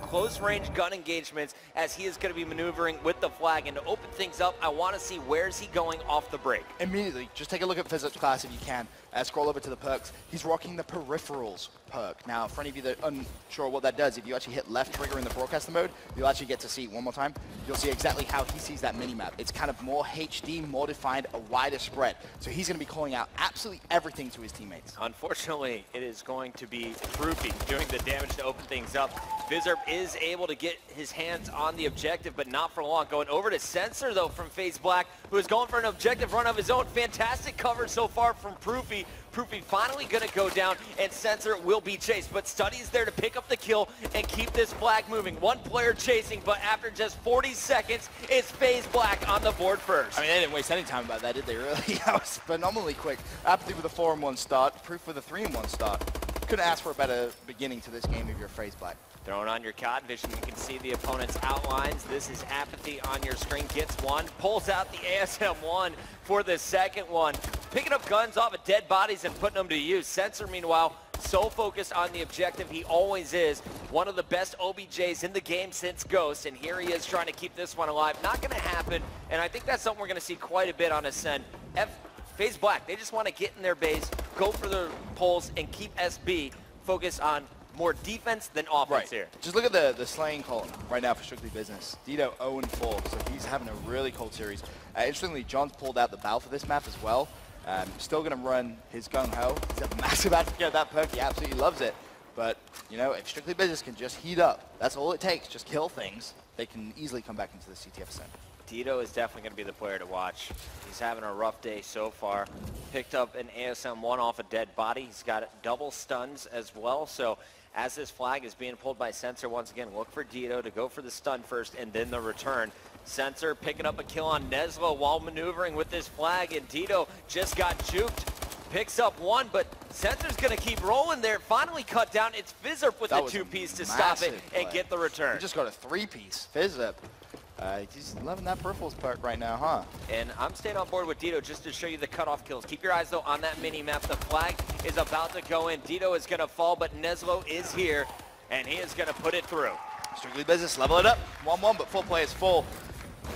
close-range gun engagements as he is going to be maneuvering with the flag. And to open things up, I want to see where's he going off the break. Immediately, just take a look at FaZe's class if you can. Scroll over to the perks. He's rocking the peripherals perk. Now, for any of you that are unsure what that does, if you actually hit left trigger in the broadcaster mode, you'll actually get to see one more time. You'll see exactly how he sees that mini-map. It's kind of more HD, more defined, a wider spread. So he's going to be calling out absolutely everything to his teammates. Unfortunately, it is going to be Proofy doing the damage to open things up. FaZe is able to get his hands on the objective, but not for long. Going over to Sensor, though, from FaZe Black, who is going for an objective run of his own. Fantastic cover so far from Proofy. Proofy finally going to go down, and Sensor will be chased. But Study's there to pick up the kill and keep this flag moving. One player chasing, but after just 40 seconds, it's FaZe Black on the board first. I mean, they didn't waste any time about that, did they, really? That was phenomenally quick. Apathy with a 4-1 start, Proof with a 3-1 start. Couldn't ask for a better beginning to this game if you're FaZe Black. Throwing on your CoD vision, you can see the opponent's outlines. This is Apathy on your screen. Gets one, pulls out the ASM-1 for the second one. Picking up guns off of dead bodies and putting them to use. Sensor, meanwhile, so focused on the objective. He always is. One of the best OBJs in the game since Ghost, and here he is trying to keep this one alive. Not going to happen, and I think that's something we're going to see quite a bit on Ascend. FaZe Black, they just want to get in their base, go for the pulls, and keep SB focused on more defense than offense here. Just look at the slaying column right now for Strictly Business. Dito 0-4, so he's having a really cold series. Interestingly, John's pulled out the bow for this map as well. Still going to run his gung-ho. He's a massive advocate of that perk. He absolutely loves it. But, you know, if Strictly Business can just heat up, that's all it takes. Just kill things. They can easily come back into the CTF Ascend. Dito is definitely going to be the player to watch. He's having a rough day so far. Picked up an ASM-1 off a dead body. He's got double stuns as well. So as this flag is being pulled by Sensor, once again, look for Dito to go for the stun first and then the return. Sensor picking up a kill on Neslo while maneuvering with this flag, and Dito just got juked. Picks up one, but Sensor's going to keep rolling there. Finally cut down. It's FizzUp with the two-piece to stop it and get the return. He just got a three-piece. FizzUp. He's loving that peripherals perk right now, huh? And I'm staying on board with Dito just to show you the cutoff kills. Keep your eyes, though, on that mini-map. The flag is about to go in. Dito is going to fall, but Neslo is here, and he is going to put it through. Strictly Business, level it up. 1-1, but full play is full.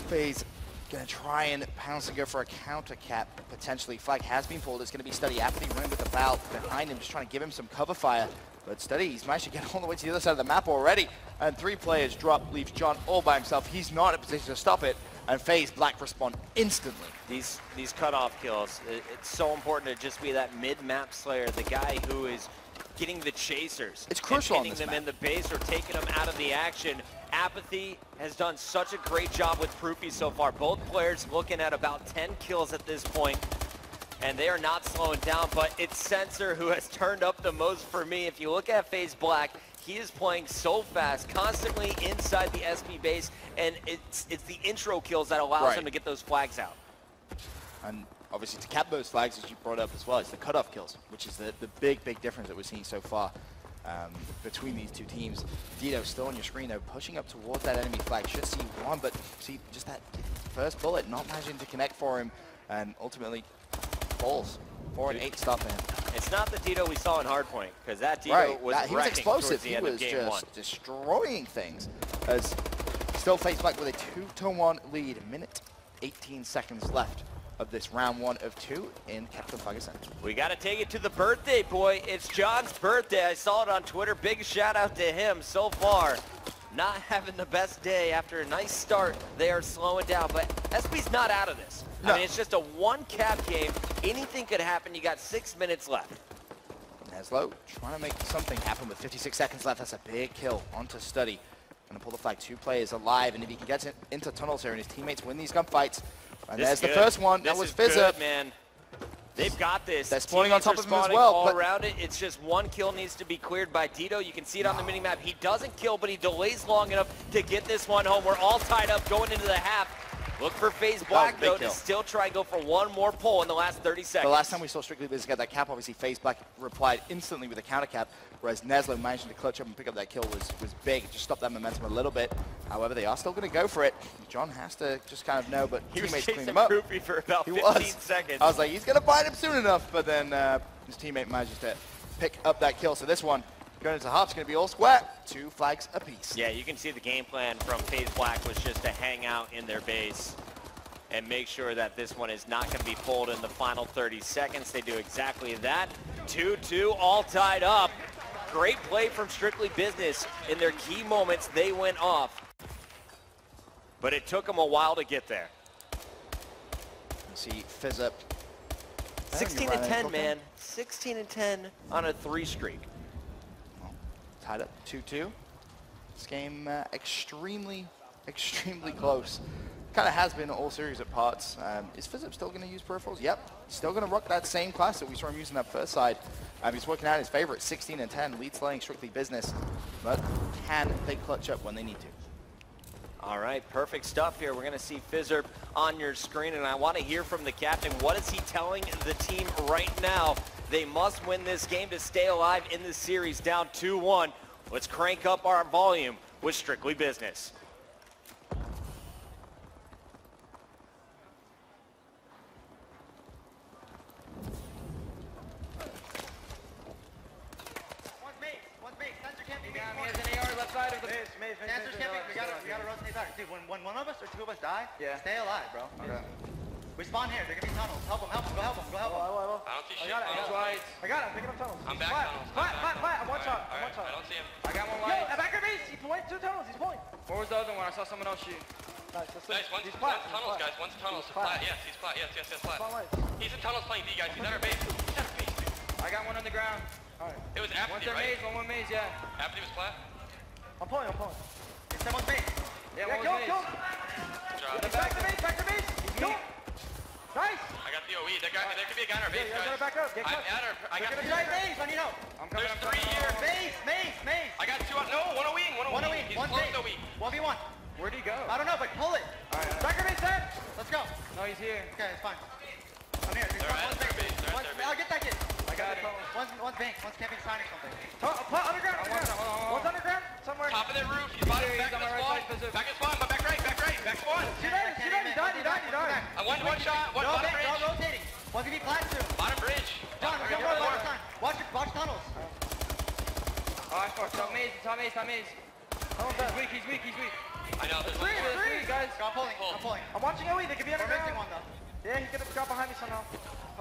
FaZe going to try and pounce and go for a counter cap, potentially. Flag has been pulled. It's going to be Study. Apathy running with the bow behind him, just trying to give him some cover fire. But Study, he's managed to get all the way to the other side of the map already. And 3 players drop, leaves John all by himself. He's not in a position to stop it. And FaZe Black respond instantly. These cutoff kills, it's so important to just be that mid-map slayer, the guy who is getting the chasers. It's crucial on this this them map. in the base or taking them out of the action. Apathy has done such a great job with Proofy so far. Both players looking at about 10 kills at this point. And they are not slowing down, but it's Sensor who has turned up the most for me. If you look at FaZe Black, he is playing so fast, constantly inside the SB base, and it's the intro kills that allows him to get those flags out. And obviously to cap those flags, as you brought up as well, it's the cutoff kills, which is the big difference that we're seeing so far between these two teams. Dito still on your screen, though, pushing up towards that enemy flag. Should see one, but see just that first bullet not managing to connect for him, and ultimately falls. 4 and 8 stop for him. It's not the Dito we saw in Hardpoint, because that Dito was he was explosive. The end he was of game just destroying things. As still FaZe Black with a 2-1 lead. Minute 18 seconds left of this round 1 of 2 in Captain Flag Ascent. We got to take it to the birthday boy. It's John's birthday. I saw it on Twitter. Big shout out to him so far. Not having the best day after a nice start. They are slowing down, but SB's not out of this. No. I mean, it's just a one-cap game. Anything could happen. You got 6 minutes left. Neslo trying to make something happen with 56 seconds left. That's a big kill onto Study. Gonna pull the flag. 2 players alive, and if he can get into tunnels here and his teammates win these gunfights. And there's the first one. That was FizzUp. Man. They've got this. They're spawning on top of him as well. All around it. It's just one kill needs to be cleared by Dito. You can see it on the minimap. He doesn't kill, but he delays long enough to get this one home. We're all tied up going into the half. Look for FaZe Black, though, to still try and go for one more pull in the last 30 seconds. The last time we saw Strictly Business get that cap, obviously FaZe Black replied instantly with a counter cap, whereas Neslo managing to clutch up and pick up that kill was big. It just stopped that momentum a little bit. However, they are still going to go for it. John has to just kind of know, but teammates clean him up. He was chasing Proofy for about 15 seconds. I was like, he's going to find him soon enough, but then his teammate manages to pick up that kill. So this one, Going into half, it's going to be all square. 2 flags apiece. Yeah, you can see the game plan from FaZe Black was just to hang out in their base and make sure that this one is not going to be pulled in the final 30 seconds. They do exactly that. 2-2, all tied up. Great play from Strictly Business. In their key moments, they went off. But it took them a while to get there. You see FaZe up. 16-10, man. 16-10 on a 3 streak. Well, tied up 2-2. This game extremely close. Kind of has been all series at parts. Is FaZe still going to use peripherals? Yep. Still going to rock that same class that we saw him using that first side. He's working out his favorite, 16-10, lead slaying Strictly Business. But can they clutch up when they need to? All right, perfect stuff here. We're going to see FaZe on your screen, and I want to hear from the captain. What is he telling the team right now? They must win this game to stay alive in the series, down 2-1. Let's crank up our volume with Strictly Business. Dude, when one of us or 2 of us die, stay alive, bro. Okay. We spawn here. They're gonna be tunnels. Help him. Go help him. I don't see shit. I got it. I'm picking up tunnels. I'm back tunnels. Flat. I'm one shot. I don't see him. I got one light. Yo, back at base. He's pointing 2 tunnels. He's pointing. Where was the other one? I saw someone else shoot. Nice. One's tunnels, guys. One's tunnels. Flat. Yes, he's flat. Yes, flat. He's in tunnels playing D, guys. He's at our base. I got one on the ground. Alright. It was Apathy, right? One maze, yeah. Apathy was flat? I'm pulling. It's someone's base. Yeah, one was maze. Back to base. Go. Nice. I got the OE. There could be a guy in our base, guys. Back up. I got the base. I need help. There's 3 here. Maze. I got 2 on. No, one OE. He's close to OE. 1v1. Where'd he go? I don't know, but pull it. Alright. Back base set. Let's go. No, he's here. Okay, it's fine. I'm here. They're at their base. I'll get that kid. I got it. One's bank. One's camping sign or something. Underground. One's underground. Somewhere. Top of the roof. He's back in spawn. Back in spawn. Back right. Back spawn. He died. One shot. One bottom bridge. No rotating. One's gonna be flat soon. Bottom bridge. John, watch tunnels. Oh, I fucked up. Top maze. He's weak. I know. There's 3 guys. I'm pulling. I'm watching OE. They could be We're missing one though. Yeah, he's gonna drop behind me somehow.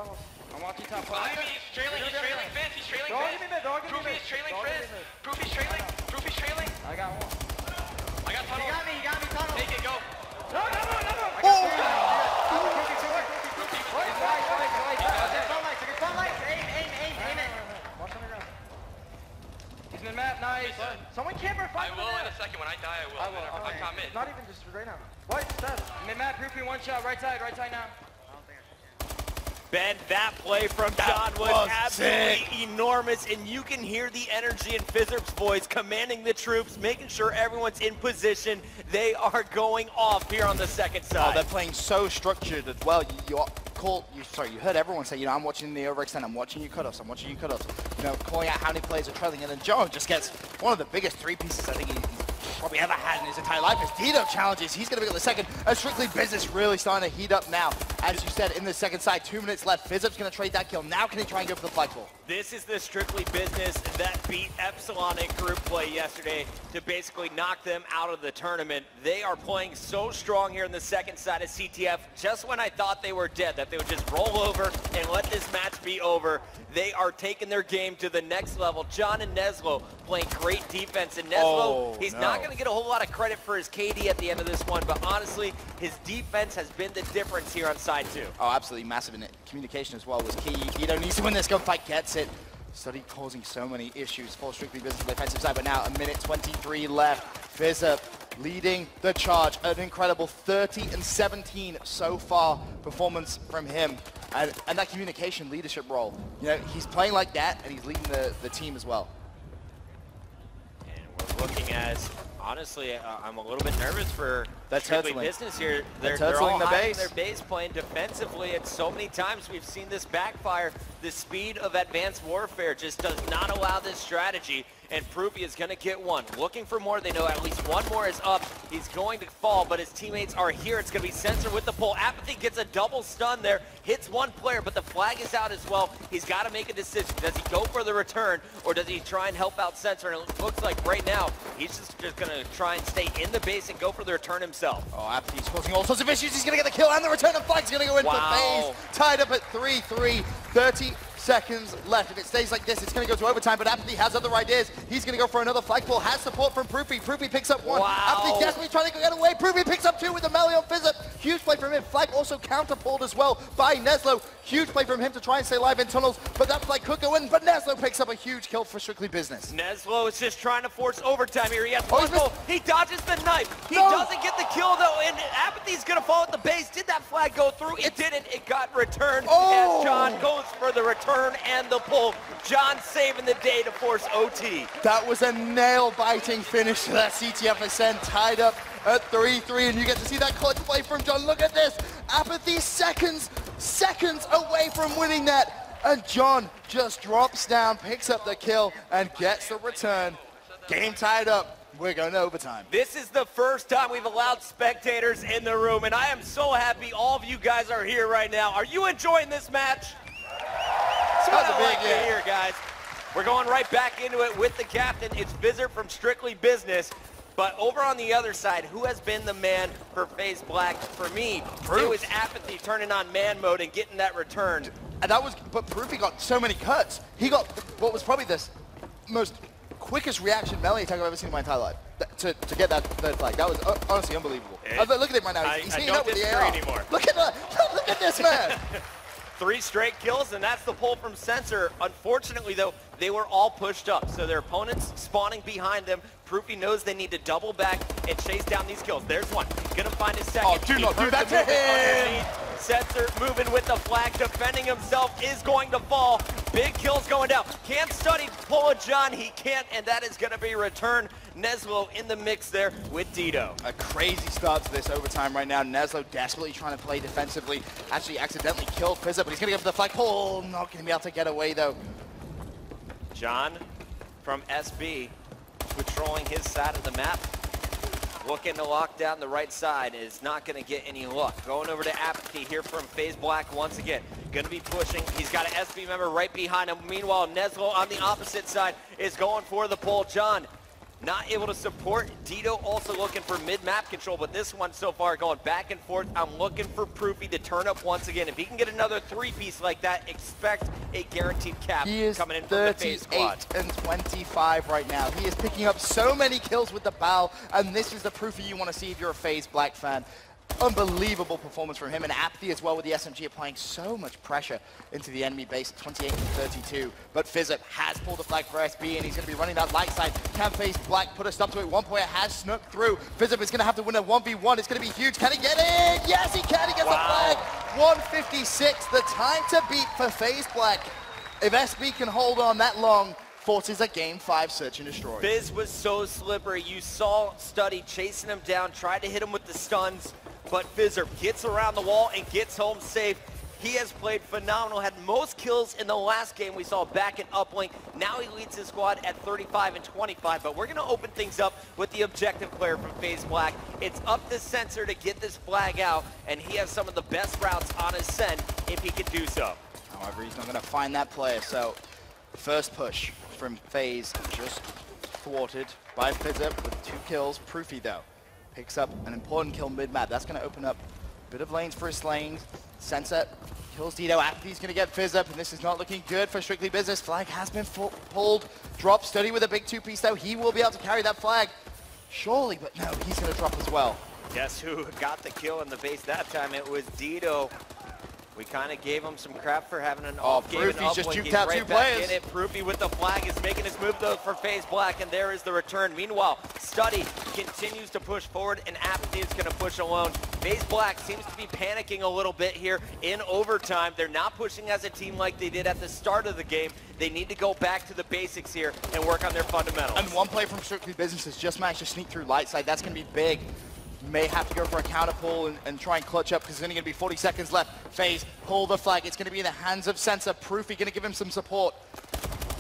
I'm watching top. Behind me, he's trailing Fizz. He's trailing Fizz. Proofy is trailing Fizz. Proofy's trailing. I got one. I got tunnel. He got me tunnel. Take it, go. No. Spotlight. Aim it. Watch on the ground. He's in the map, nice. Someone camper fight. I will in a second. When I die, I will. I'm top mid. Not even just right now. What? Mid-map, Proofy, one shot. Right side now. Ben, that play from John was absolutely enormous, and you can hear the energy in FaZe's voice, commanding the troops, making sure everyone's in position. They are going off here on the second side. Oh, they're playing so structured as well. You heard everyone say, I'm watching the overextend, I'm watching you cutoffs. Calling out how many players are trailing, and then John just gets one of the biggest 3 pieces I think he's probably ever had in his entire life. As Tito challenges, he's going to be on the second. As Strictly Business really starting to heat up now. As you said, in the second side, 2 minutes left. FaZe's going to trade that kill. Now can he try and go for the flagpole? This is the Strictly Business that beat Epsilon in group play yesterday to basically knock them out of the tournament. They are playing so strong here in the second side of CTF. Just when I thought they were dead, that they would just roll over and let this match be over, they are taking their game to the next level. John and Neslo playing great defense. And Neslo, he's not going to get a whole lot of credit for his KD at the end of this one, but honestly, his defense has been the difference here on side 2. Oh, absolutely massive. And communication as well was key. Tito needs to win this gunfight, gets it. Study causing so many issues for Strictly Business on the defensive side, but now a minute 23 left. FaZe leading the charge. An incredible 30-17 so far performance from him. And that communication leadership role. He's playing like that, and he's leading the team as well. And we're looking as, honestly, I'm a little bit nervous for Strictly Business here. They're all hiding their base, playing defensively, and so many times we've seen this backfire. The speed of advanced warfare just does not allow this strategy. and Proofy is going to get one. Looking for more. They know at least one more is up. He's going to fall, but his teammates are here. It's going to be Sensor with the pull. Apathy gets a double stun there, hits one player, but the flag is out as well. He's got to make a decision. Does he go for the return, or does he try and help out Sensor? And it looks like right now, he's just going to try and stay in the base and go for the return himself. Oh, Apathy's causing all sorts of issues. He's going to get the kill, and the return of flag's going to go in for FaZe. Tied up at 3-3, 30 seconds left. If it stays like this, it's going to go to overtime, but Apathy has other ideas. He's going to go for another flagpole, has support from Proofy. Proofy picks up one. Apathy desperately trying to get away. Proofy picks up two with the melee on FaZe. Huge play from him. Flag also counter-pulled as well by Neslo. Huge play from him to try and stay alive in tunnels, but that flag could go in, but Neslo picks up a huge kill for Strictly Business. Neslo is just trying to force overtime here. He has one goal. He dodges the knife. He doesn't get the kill, though, and Apathy's going to fall at the base. Did that flag go through? It didn't. It got returned as John goes for the return and the pull. John saving the day to force OT. That was a nail-biting finish to that CTFSN, tied up at 3-3, and you get to see that clutch play from John. Look at this. Apathy seconds away from winning that, and John just drops down, picks up the kill, and gets the return. Game tied up. We're going to overtime. This is the first time we've allowed spectators in the room, and I am so happy all of you guys are here right now. Are you enjoying this match? That's what I like to hear, guys. We're going right back into it with the captain. It's FaZe from Strictly Business. But over on the other side, who has been the man for FaZe Black? For me, it was Apathy turning on man mode and getting that return. And that was, but Proofy got so many cuts. He got what was probably the most quickest reaction melee attack I've ever seen in my entire life. To get that third flag. That was honestly unbelievable. Look at him right now. He's heating up with the AR. Anymore. Look at that. Look at this man. 3 straight kills, and that's the pull from Sensor. Unfortunately, though, they were all pushed up, so their opponents spawning behind them. Proofy knows they need to double back and chase down these kills. There's one. Gonna find his second. Oh, do not do that to him! Sensor moving with the flag, defending himself, is going to fall. Big kills going down. Can't study pull a John. He can't, and that is gonna be returned. Neslo in the mix there with Dito. A crazy start to this overtime right now. Neslo desperately trying to play defensively. Actually accidentally killed FaZe, but he's going to go for the flag. Oh, not going to be able to get away though. John from SB patrolling his side of the map. Looking to lock down the right side, is not going to get any luck. Going over to Apathy here from FaZe Black once again. Going to be pushing. He's got an SB member right behind him. Meanwhile, Neslo on the opposite side is going for the pull. John not able to support. Dito also looking for mid-map control, but this one so far going back and forth. I'm looking for Proofy to turn up once again. If he can get another 3-piece like that, expect a guaranteed cap coming in from the FaZe squad. He is 38 and 25 right now. He is picking up so many kills with the bow, and this is the Proofy you want to see if you're a FaZe Black fan. Unbelievable performance from him, and Apathy as well with the SMG applying so much pressure into the enemy base, 28 and 32. But FaZe has pulled the flag for SB, and he's going to be running that light side. Can FaZe Black put a stop to it? One player has snuck through. FaZe is going to have to win a 1v1. It's going to be huge. Can he get it? Yes, he can. He gets the flag. 156, the time to beat for FaZe Black. If SB can hold on that long, forces a Game 5 search and destroy. FaZe was so slippery. You saw Study chasing him down, tried to hit him with the stuns, but FaZe gets around the wall and gets home safe. He has played phenomenal, had most kills in the last game we saw back in Uplink. Now he leads his squad at 35 and 25, but we're going to open things up with the objective player from FaZe Black. It's up to Sensor to get this flag out, and he has some of the best routes on his send if he can do so. However, he's not going to find that player, so first push from FaZe just thwarted by FaZe with 2 kills. Proofy, though, picks up an important kill mid-map. That's going to open up a bit of lanes for his lanes. Sensor kills Dito. Apathy's going to get FaZe up, and this is not looking good for Strictly Business. Flag has been pulled. Drop Study with a big 2-piece, though. He will be able to carry that flag, surely, but no, he's going to drop as well. Guess who got the kill in the base that time? It was Dito. We kind of gave him some crap for having an off game. Proofy's just juked out 2 players. Proofy with the flag is making his move though for FaZe Black, and there is the return. Meanwhile, Study continues to push forward, and Apathy is going to push alone. FaZe Black seems to be panicking a little bit here in overtime. They're not pushing as a team like they did at the start of the game. They need to go back to the basics here and work on their fundamentals. And one play from Strictly Business has just managed to sneak through light side. That's going to be big. May have to go for a counter pull and try and clutch up because there's only going to be 40 seconds left. FaZe pull the flag. It's going to be in the hands of Sensor. Proofy going to give him some support.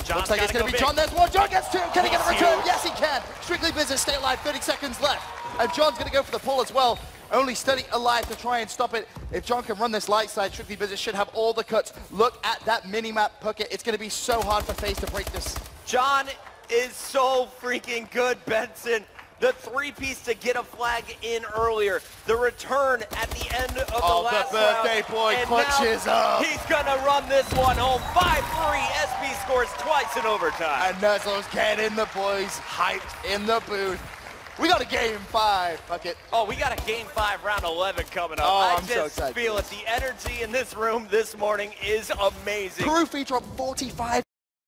Looks like it's going to be John. There's one. John gets two. Can he get a return? Yes, he can. Strictly Business, stay alive. 30 seconds left. And John's going to go for the pull as well. Only Steady alive to try and stop it. If John can run this light side, Strictly Business should have all the cuts. Look at that mini-map pocket. It's going to be so hard for FaZe to break this. John is so freaking good, Benson. The three-piece to get a flag in earlier. The return at the end of the last round. The birthday boy and clutches now up. He's gonna run this one home. 5-3. SB scores twice in overtime. And Nuzzle's getting the boys hyped in the booth. We got a game 5. Fuck it. Oh, we got a game 5, round 11 coming up. Oh, I I'm so just excited. feel it. The energy in this room this morning is amazing. Peru feature up 45